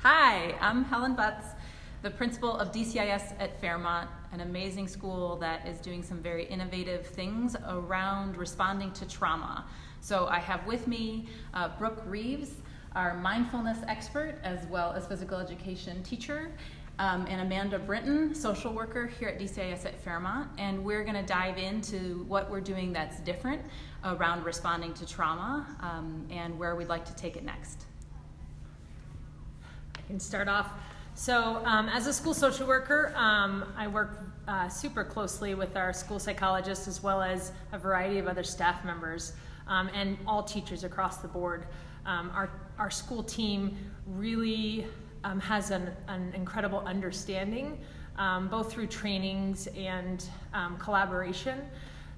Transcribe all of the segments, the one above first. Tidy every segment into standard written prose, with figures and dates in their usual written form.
Hi, I'm Helen Butts, the principal of DCIS at Fairmont, an amazing school that is doing some very innovative things around responding to trauma. So I have with me Brooke Reeves, our mindfulness expert, as well as physical education teacher, and Amanda Brinton, social worker here at DCIS at Fairmont. And we're going to dive into what we're doing that's different around responding to trauma and where we'd like to take it next. I can start off. So as a school social worker, I work super closely with our school psychologist as well as a variety of other staff members and all teachers across the board. Our school team really has an incredible understanding, both through trainings and collaboration,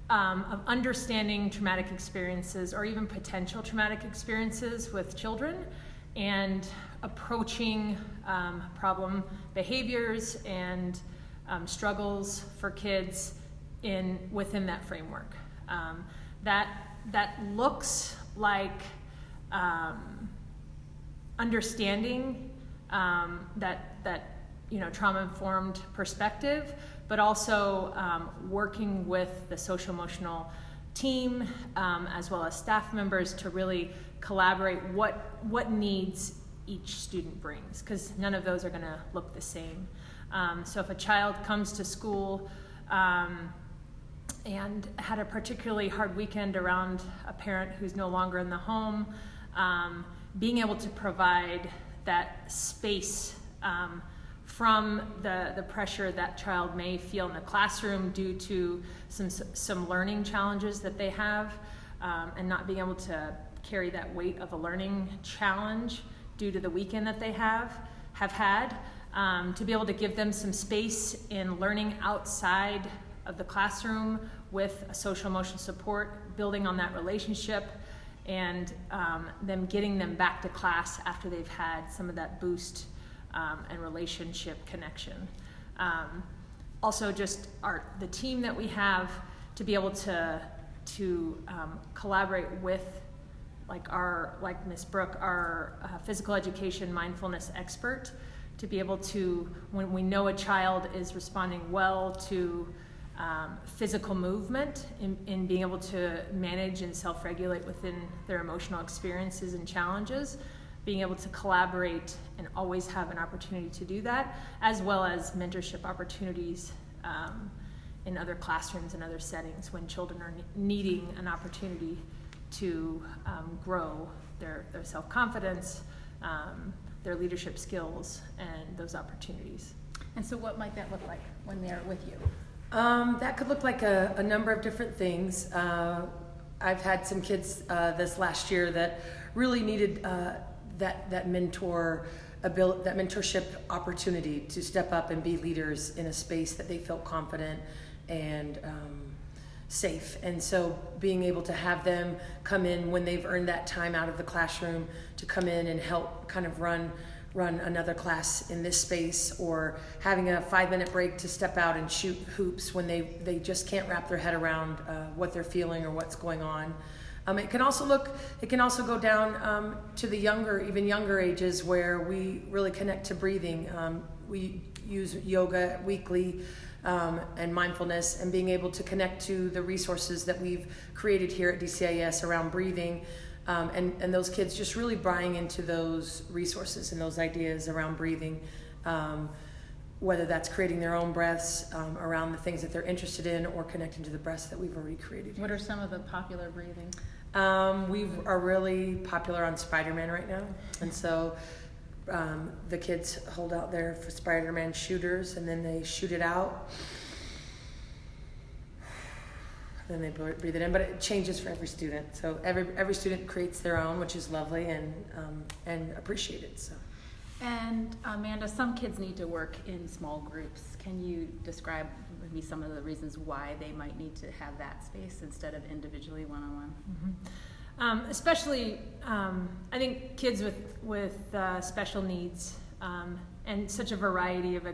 of understanding traumatic experiences or even potential traumatic experiences with children, and approaching problem behaviors and struggles for kids within that framework. That looks like understanding that trauma-informed perspective, but also working with the social-emotional team as well as staff members to really collaborate what needs each student brings, because none of those are going to look the same. So if a child comes to school and had a particularly hard weekend around a parent who's no longer in the home, being able to provide that space from the pressure that child may feel in the classroom due to some learning challenges that they have, and not being able to carry that weight of a learning challenge due to the weekend that they have had, to be able to give them some space in learning outside of the classroom with a social emotional support, building on that relationship, and them getting them back to class after they've had some of that boost and relationship connection. Also just the team that we have to be able to collaborate with, like Ms. Brooke, our physical education mindfulness expert, to be able to, when we know a child is responding well to physical movement, in being able to manage and self-regulate within their emotional experiences and challenges, being able to collaborate and always have an opportunity to do that, as well as mentorship opportunities in other classrooms and other settings when children are needing an opportunity to grow their self-confidence, their leadership skills, and those opportunities. And so what might that look like when they're with you? That could look like a number of different things. I've had some kids this last year that really needed that mentorship opportunity to step up and be leaders in a space that they felt confident and safe. And so being able to have them come in when they've earned that time out of the classroom to come in and help kind of run another class in this space, or having a 5-minute break to step out and shoot hoops when they just can't wrap their head around what they're feeling or what's going on. It can also go down to the even younger ages, where we really connect to breathing. We use yoga weekly and mindfulness, and being able to connect to the resources that we've created here at DCIS around breathing. And those kids just really buying into those resources and those ideas around breathing, whether that's creating their own breaths around the things that they're interested in, or connecting to the breaths that we've already created. What are some of the popular breathing? We are really popular on Spider-Man right now. And so the kids hold out their Spider-Man shooters, and then they shoot it out. Then they breathe it in, but it changes for every student. So every student creates their own, which is lovely and appreciated. So. And Amanda, some kids need to work in small groups. Can you describe maybe some of the reasons why they might need to have that space instead of individually one-on-one? Mm-hmm. Especially, I think kids with special needs and such a variety of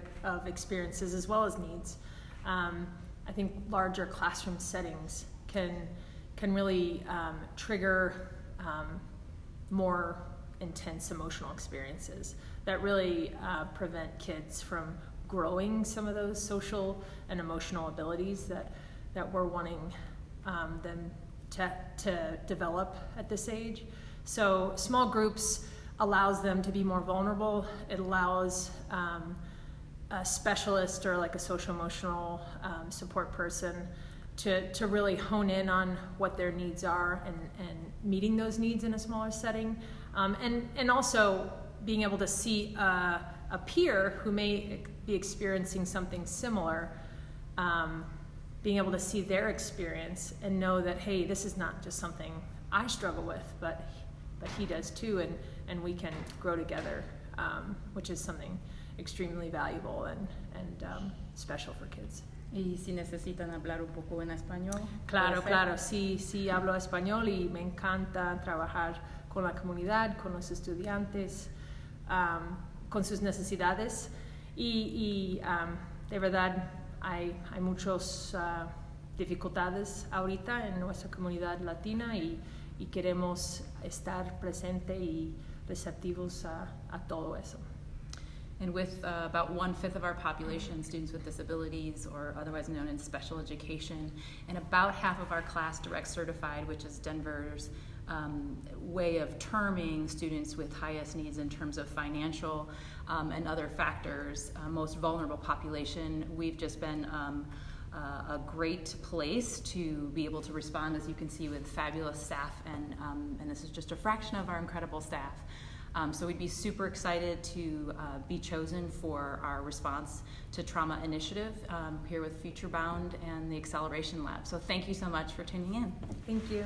experiences as well as needs. I think larger classroom settings can really trigger more intense emotional experiences that really prevent kids from growing some of those social and emotional abilities that we're wanting them to develop at this age. So small groups allows them to be more vulnerable. It allows a specialist or like a social emotional support person to really hone in on what their needs are and meeting those needs in a smaller setting. And also being able to see a peer who may be experiencing something similar, being able to see their experience and know that, hey, this is not just something I struggle with, but he does too, and we can grow together, which is something extremely valuable and special for kids. Y si necesitan hablar un poco en español. Claro, sí hablo español y me encanta trabajar con la comunidad, con los estudiantes, con sus necesidades y de verdad hay muchas dificultades ahorita en nuestra comunidad latina y queremos estar presentes y receptivos a todo eso. And with about 1/5 of our population students with disabilities or otherwise known as special education, and about half of our class direct certified, which is Denver's way of terming students with highest needs in terms of financial and other factors, most vulnerable population, we've just been a great place to be able to respond, as you can see, with fabulous staff, and this is just a fraction of our incredible staff. So we'd be super excited to be chosen for our response to trauma initiative here with Future Bound and the Acceleration Lab. So thank you so much for tuning in. Thank you.